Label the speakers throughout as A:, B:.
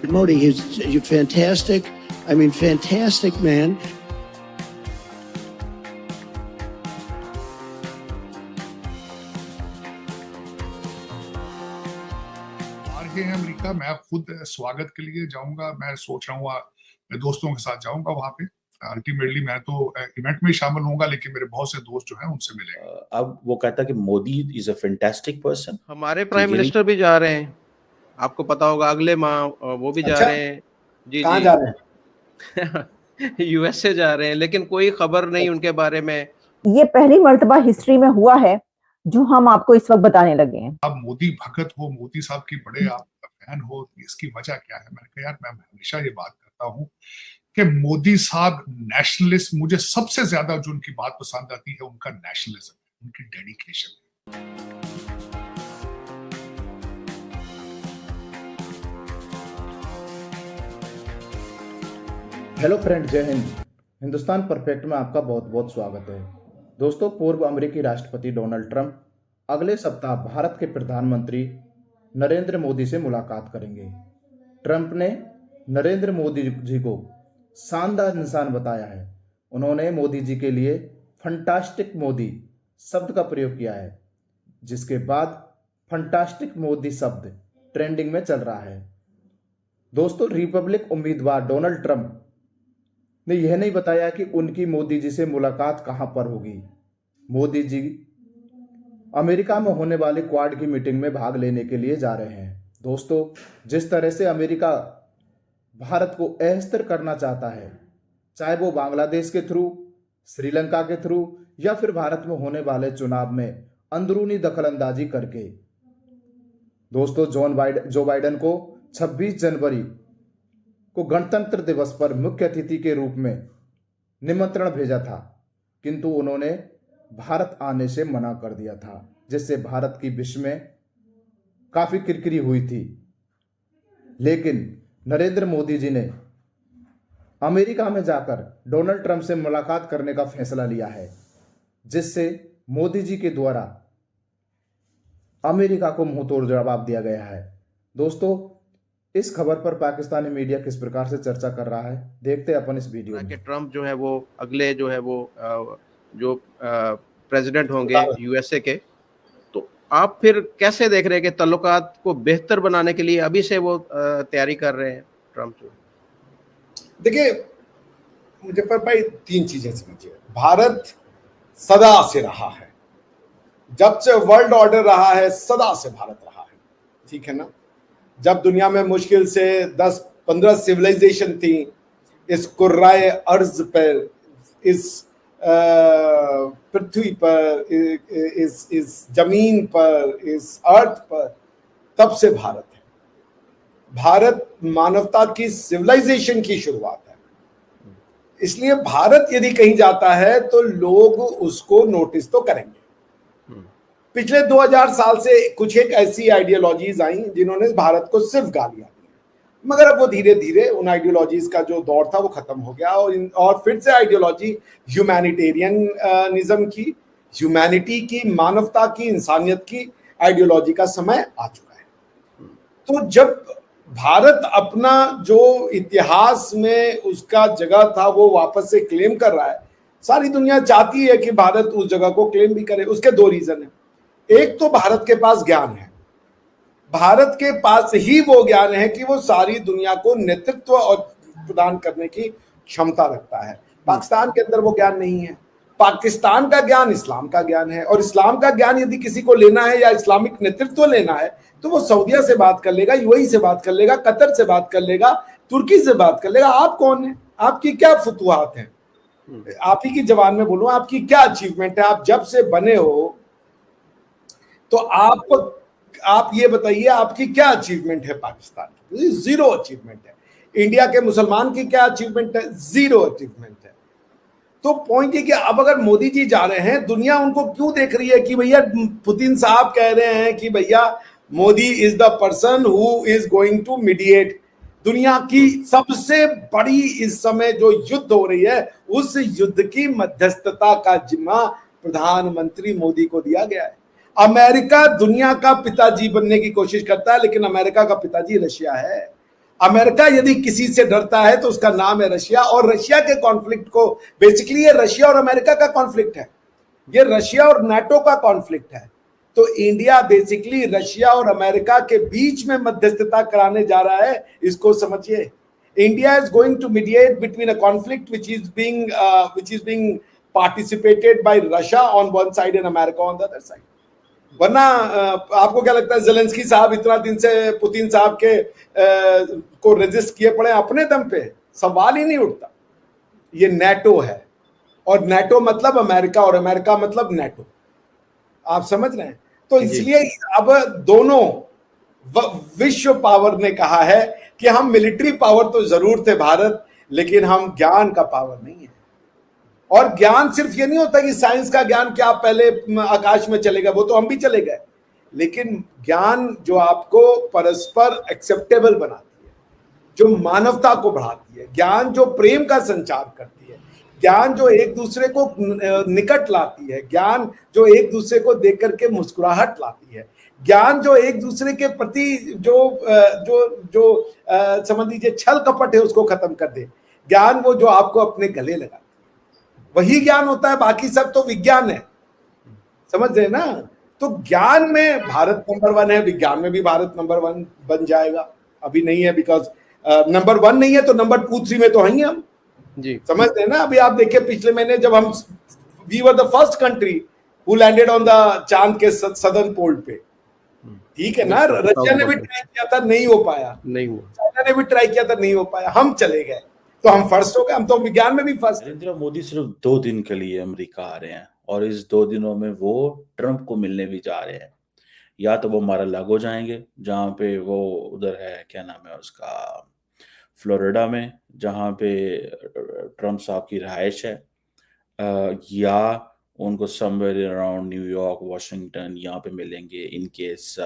A: Modi, he's fantastic. I mean, fantastic man.
B: आगे है America, मैं खुद स्वागत के लिए जाऊंगा। मैं सोच रहा हूँ मैं दोस्तों के साथ जाऊंगा वहां पे। अल्टीमेटली मैं तो इवेंट में शामिल होऊंगा, लेकिन मेरे बहुत से दोस्त जो हैं उनसे मिलेंगे।
C: अब वो कहता कि Modi is a fantastic person.
D: हमारे प्राइम मिनिस्टर भी जा रहे हैं, आपको पता होगा, अगले माह वो भी जा रहे हैं। जी
E: कहाँ
D: जी
E: जा रहे हैं?
D: यूएसए जा रहे हैं, लेकिन कोई खबर नहीं उनके बारे में।
F: ये पहली मर्तबा हिस्ट्री में हुआ है जो हम आपको इस वक्त बताने लगे हैं।
B: आप मोदी भगत हो, मोदी साहब की बड़े आप फैन हो, इसकी वजह क्या है? मैंने कहा यार, मैं हमेशा ये बात करता हूँ कि मोदी साहब नेशनलिस्ट, मुझे सबसे ज्यादा जो उनकी बात पसंद आती है उनका नेशनलिज्म, उनकी डेडिकेशन।
G: हेलो फ्रेंड, जय हिंद। हिंदुस्तान परफेक्ट में आपका बहुत बहुत स्वागत है। दोस्तों, पूर्व अमेरिकी राष्ट्रपति डोनाल्ड ट्रंप अगले सप्ताह भारत के प्रधानमंत्री नरेंद्र मोदी से मुलाकात करेंगे। ट्रंप ने नरेंद्र मोदी जी को शानदार इंसान बताया है। उन्होंने मोदी जी के लिए फंटास्टिक मोदी शब्द का प्रयोग किया है, जिसके बाद फंटास्टिक मोदी शब्द ट्रेंडिंग में चल रहा है। दोस्तों, रिपब्लिक उम्मीदवार डोनाल्ड ट्रंप ने यह नहीं बताया कि उनकी मोदी जी से मुलाकात कहां पर होगी। मोदी जी अमेरिका में होने वाली क्वाड की मीटिंग में भाग लेने के लिए जा रहे हैं। दोस्तों, जिस तरह से अमेरिका भारत को अस्थिर करना चाहता है, चाहे वो बांग्लादेश के थ्रू, श्रीलंका के थ्रू, या फिर भारत में होने वाले चुनाव में अंदरूनी दखलंदाजी करके, दोस्तों जो बाइडेन को 26 जनवरी को गणतंत्र दिवस पर मुख्य अतिथि के रूप में निमंत्रण भेजा था, किंतु उन्होंने भारत आने से मना कर दिया था, जिससे भारत की विश्व में काफी किरकिरी हुई थी। लेकिन नरेंद्र मोदी जी ने अमेरिका में जाकर डोनाल्ड ट्रंप से मुलाकात करने का फैसला लिया है, जिससे मोदी जी के द्वारा अमेरिका को मुंहतोड़ जवाब दिया गया है। दोस्तों, इस खबर पर पाकिस्तानी मीडिया किस प्रकार से चर्चा कर रहा है, देखते हैं अपन इस वीडियो में।
D: ट्रंप जो है वो अगले जो है वो जो प्रेसिडेंट होंगे यूएसए के, तो आप फिर कैसे देख रहे हैं कि ताल्लुकात को बेहतर बनाने के लिए अभी से वो तैयारी कर रहे हैं ट्रंप जो?
E: देखिए मुजफ्फर भाई, 3 चीजें समझिए। भारत सदा से रहा है, जब से वर्ल्ड ऑर्डर रहा है सदा से भारत रहा है, ठीक है ना। जब दुनिया में मुश्किल से 10-15 सिविलाइजेशन थी इस कुर्राए अर्ज पर, इस पृथ्वी पर, इस जमीन पर, इस अर्थ पर, तब से भारत है। भारत मानवता की सिविलाइजेशन की शुरुआत है। इसलिए भारत यदि कहीं जाता है तो लोग उसको नोटिस तो करेंगे। पिछले 2000 साल से कुछ एक ऐसी आइडियोलॉजीज आई जिन्होंने भारत को सिर्फ गालियां दी, मगर अब वो धीरे धीरे उन आइडियोलॉजीज का जो दौर था वो खत्म हो गया, और फिर से आइडियोलॉजी ह्यूमैनिटेरियनिज्म की, ह्यूमैनिटी की, मानवता की, इंसानियत की आइडियोलॉजी का समय आ चुका है। तो जब भारत अपना जो इतिहास में उसका जगह था वो वापस से क्लेम कर रहा है, सारी दुनिया चाहती है कि भारत उस जगह को क्लेम भी करे। उसके 2 रीजन है। एक तो भारत के पास ज्ञान है, भारत के पास ही वो ज्ञान है कि वो सारी दुनिया को नेतृत्व और प्रदान करने की क्षमता रखता है। पाकिस्तान के अंदर वो ज्ञान नहीं है। पाकिस्तान का ज्ञान इस्लाम का ज्ञान है, और इस्लाम का ज्ञान यदि किसी को लेना है या इस्लामिक नेतृत्व लेना है तो वो सऊदिया से बात कर लेगा, यूएई से बात कर लेगा, कतर से बात कर लेगा, तुर्की से बात कर लेगा। आप कौन है? आपकी क्या फतुहात हैं? आप ही की जबान में बोलूं, आपकी क्या अचीवमेंट है? आप जब से बने हो तो आप ये बताइए आपकी क्या अचीवमेंट है? पाकिस्तान की 0 अचीवमेंट है। इंडिया के मुसलमान की क्या अचीवमेंट है? 0 अचीवमेंट है। तो पॉइंट ये कि अब अगर मोदी जी जा रहे हैं, दुनिया उनको क्यों देख रही है कि भैया पुतिन साहब कह रहे हैं कि भैया Modi is the person who is going to mediate. दुनिया की सबसे बड़ी इस समय जो युद्ध हो रही है, उस युद्ध की मध्यस्थता का जिम्मा प्रधानमंत्री मोदी को दिया गया है। अमेरिका दुनिया का पिताजी बनने की कोशिश करता है, लेकिन अमेरिका का पिताजी रशिया है। अमेरिका यदि किसी से डरता है तो उसका नाम है रशिया, और रशिया के कॉन्फ्लिक्ट को बेसिकली ये रशिया और अमेरिका का कॉन्फ्लिक्ट है, ये रशिया और नाटो का कॉन्फ्लिक्ट है। तो इंडिया बेसिकली रशिया और अमेरिका के बीच में मध्यस्थता कराने जा रहा है, इसको समझिए। India is going to mediate between a conflict which is being participated by Russia on one side and America on the other side. वरना आपको क्या लगता है ज़ेलेंस्की साहब इतना दिन से पुतिन साहब के को रेजिस्ट किए पड़े अपने दम पे? सवाल ही नहीं उठता। ये नेटो है, और नेटो मतलब अमेरिका, और अमेरिका मतलब नेटो। आप समझ रहे हैं? तो इसलिए अब दोनों विश्व पावर ने कहा है कि हम मिलिट्री पावर तो जरूर थे भारत, लेकिन हम ज्ञान का पावर नहीं है। और ज्ञान सिर्फ ये नहीं होता कि साइंस का ज्ञान कि आप पहले आकाश में चले गए, वो तो हम भी चले गए, लेकिन ज्ञान जो आपको परस्पर एक्सेप्टेबल बनाती है, जो मानवता को बढ़ाती है, ज्ञान जो प्रेम का संचार करती है, ज्ञान जो एक दूसरे को निकट लाती है, ज्ञान जो एक दूसरे को देख करके मुस्कुराहट लाती है, ज्ञान जो एक दूसरे के प्रति जो समझ लीजिए छल कपट है उसको खत्म कर दे, ज्ञान वो जो आपको अपने गले लगा, वही ज्ञान होता है। बाकी सब तो विज्ञान है, समझ रहे ना? तो ज्ञान में भारत नंबर 1 है, विज्ञान में भी भारत नंबर 1 बन जाएगा। अभी नहीं है, बिकॉज नंबर 1 नहीं है तो नंबर 2, 3 में तो हैं हम जी, समझ रहे ना? अभी आप देखिए पिछले महीने जब हम we were the first country who landed on the चांद के सदर्न पोल पे, ठीक है ना? रशिया ने भी ट्राई किया था, नहीं हो पाया, नहीं हुआ। चाइना ने भी ट्राई किया था, नहीं हो पाया, हम चले गए, तो हम फर्स्ट हो गए। हम तो विज्ञान में भी फर्स्ट।
C: नरेंद्र मोदी सिर्फ 2 दिन के लिए अमेरिका आ रहे हैं, और इस 2 दिनों में वो ट्रंप को मिलने भी जा रहे हैं। या तो वो मारा-लागो जाएंगे, जहां पे वो उधर है, क्या नाम है उसका, फ्लोरिडा में, जहां पे ट्रंप साहब की रहायश है, या उनको समवेयर अराउंड न्यूयॉर्क, वाशिंगटन यहाँ पे मिलेंगे। इन केस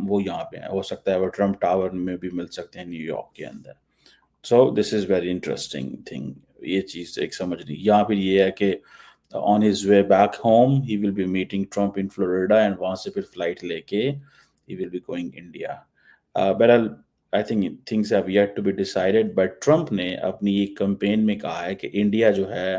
C: वो यहाँ पे हैं, हो सकता है वो ट्रंप टावर में भी मिल सकते हैं न्यूयॉर्क के अंदर। So this is very interesting thing. ये चीज़ एक समझ नहीं। यहाँ फिर ये है कि on his way back home he will be meeting Trump in Florida, and वहाँ से फिर फ्लाइट लेके he will be going India. बहरहाल I think things have yet to be decided, but Trump ने अपनी एक कैंपेन में कहा है कि इंडिया जो है,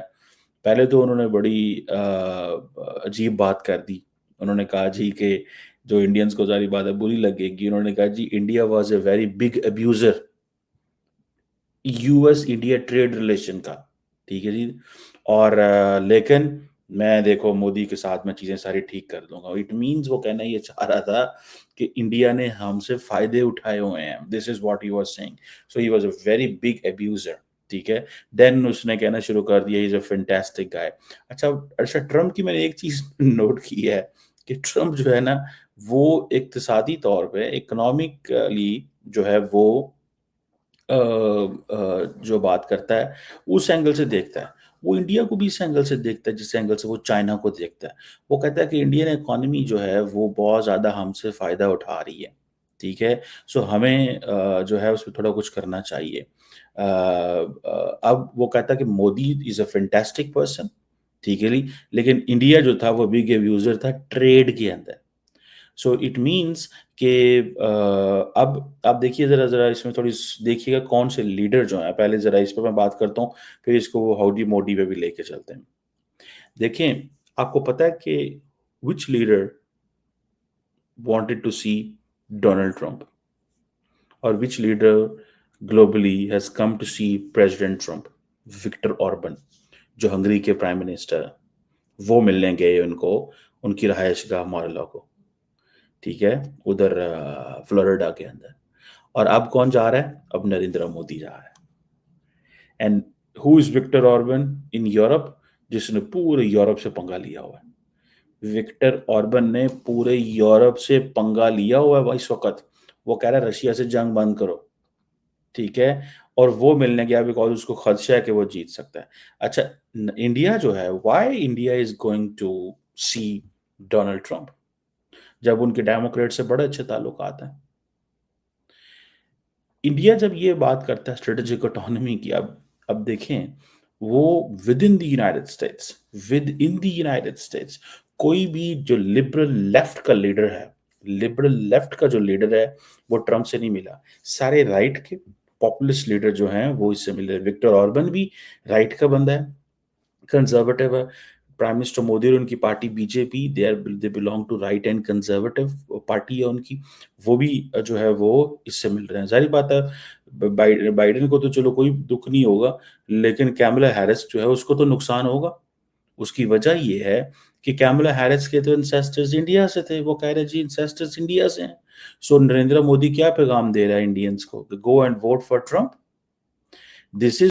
C: पहले तो उन्होंने बड़ी अजीब बात कर दी। उन्होंने कहा जी कि जो इंडियंस को सारी बातें बुरी लगेगी, उन्होंने कहा जी India was a very big abuser US India trade relation का, ठीक है जी। और लेकिन मैं देखो मोदी के साथ में चीजें सारी ठीक कर दूंगा। इट मींस वो कहना ये चाह रहा था कि इंडिया ने हमसे फायदे उठाए हुए हैं। This is what he was saying. So he was a very big abuser, ठीक है। देन उसने कहना शुरू कर दिया इज अ फैंटास्टिक गाय। अच्छा ट्रम्प की मैंने एक चीज नोट की है कि ट्रम्प जो है ना, वो इक्तिसादी तौर पे, इकोनॉमिकली जो है वो जो बात करता है उस एंगल से देखता है। वो इंडिया को भी इस एंगल से देखता है जिस एंगल से वो चाइना को देखता है। वो कहता है कि इंडियन इकोनॉमी जो है वो बहुत ज़्यादा हमसे फ़ायदा उठा रही है, ठीक है। सो हमें जो है उसमें थोड़ा कुछ करना चाहिए। अब वो कहता है कि Modi is a fantastic person, ठीक है, लेकिन इंडिया जो था वो बिग अब्यूज़र था ट्रेड के अंदर। सो इट मीन्स कि अब आप देखिए ज़रा इसमें थोड़ी देखिएगा कौन से लीडर जो हैं। पहले ज़रा इस पर मैं बात करता हूँ, फिर इसको वो हाउडी मोदी पे भी लेके चलते हैं। देखें, आपको पता है कि विच leader wanted to see Donald Trump और which leader globally has come to see President Trump? Victor Orban, जो हंगरी के प्राइम मिनिस्टर है, वो मिलने गए उनको उनकी रहायशगाह मार-a-लागो, ठीक है, उधर फ्लोरिडा के अंदर। और अब कौन जा रहा है? अब नरेंद्र मोदी जा रहा है। And who is Victor Orban in Europe? जिसने पूरे यूरोप से पंगा लिया हुआ है। विक्टर ऑर्बन ने पूरे यूरोप से पंगा लिया हुआ है इस वक्त। वो कह रहा है रशिया से जंग बंद करो, ठीक है, और वो मिलने गया बिकॉज उसको खदशा है कि वो जीत सकता है। अच्छा, इंडिया जो है, why India is going to see Donald Trump जब उनके डेमोक्रेट से बड़े अच्छे ताल्लुकात हैं? इंडिया जब ये बात करता है स्ट्रेटेजिक ऑटोनॉमी की, अब देखें, वो with in the United states कोई भी जो लिबरल लेफ्ट का लीडर है लिबरल लेफ्ट का जो लीडर है वो ट्रम्प से नहीं मिला, सारे राइट के पॉपुलिस्ट लीडर जो हैं वो इससे मिले। विक्टर ऑर्बन भी राइट का बंदा है, कंजर्वेटिव है। प्राइम मिनिस्टर मोदी और उनकी party BJP, they belong to right and conservative party है उनकी, वो भी जो है वो इससे मिल रहे हैं। सारी बात है, बाइडेन को तो चलो कोई दुख नहीं होगा, लेकिन कैमला हैरिस जो है उसको तो नुकसान होगा। उसकी वजह ये है कि कैमला हैरिस के तो इंसेस्टर्स इंडिया से थे, वो कह रहे जी इंसेस्टर्स इंडिया से हैं। सो नरेंद्र मोदी क्या पैगाम दे रहा है इंडियंस को? Go and vote for Trump. This is